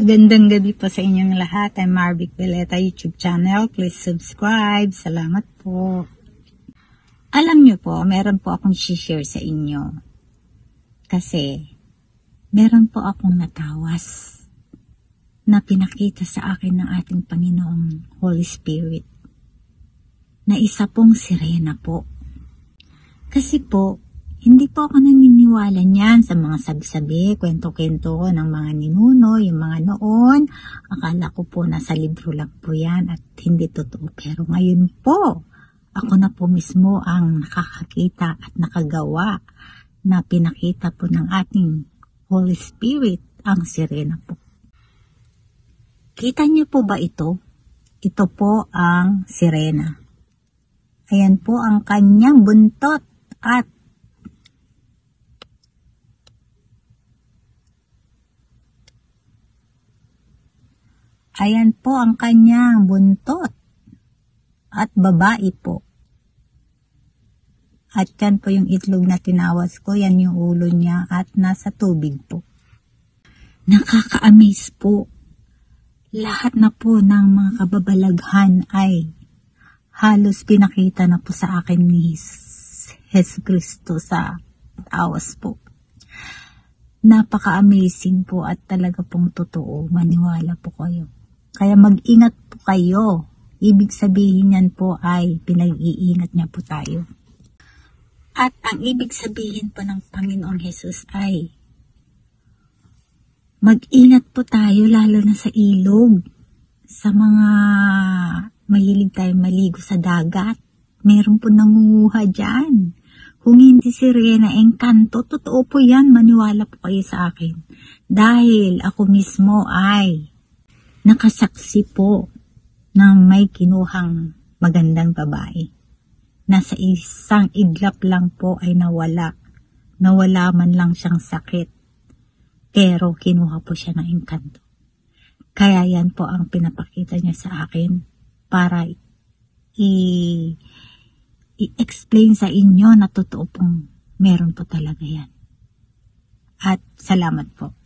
Magandang gabi po sa inyong lahat. I'm Marvic Veleta YouTube channel. Please subscribe. Salamat po. Alam nyo po, meron po akong share sa inyo. Kasi, meron po akong natawas na pinakita sa akin ng ating Panginoong Holy Spirit. Na isa pong sirena po. Kasi po, hindi po ako naniniwala niyan sa mga sabi-sabi, kwento-kwento ng mga ninuno, yung mga noon. Akala ko po nasa libro lang po yan at hindi totoo. Pero ngayon po, ako na po mismo ang nakakakita at nakagawa na pinakita po ng ating Holy Spirit ang sirena po. Kita niyo po ba ito? Ito po ang sirena. Ayan po ang kanyang buntot at ayan po ang kanyang buntot at babae po. At yan po yung itlog na tinawas ko, yan yung ulo niya at nasa tubig po. Nakaka-amaze po. Lahat na po ng mga kababalaghan ay halos pinakita na po sa akin ni Jesus Cristo sa tawas po. Napaka-amazing po at talaga pong totoo. Maniwala po kayo. Kaya mag-ingat po kayo. Ibig sabihin yan po ay pinag-iingat niya po tayo. At ang ibig sabihin po ng Panginoong Jesus ay mag-ingat po tayo lalo na sa ilog. Sa mga mahilig tayo maligo sa dagat. Meron po nangunguha dyan. Kung hindi sirena, engkanto, totoo po yan. Maniwala po kayo sa akin. Dahil ako mismo ay nakasaksi po na may kinuhang magandang babae. Nasa isang iglap lang po ay nawala. Nawala man lang siyang sakit. Pero kinuha po siya ng engkanto. Kaya yan po ang pinapakita niya sa akin para i-explain sa inyo na totoo pong meron po talaga yan. At salamat po.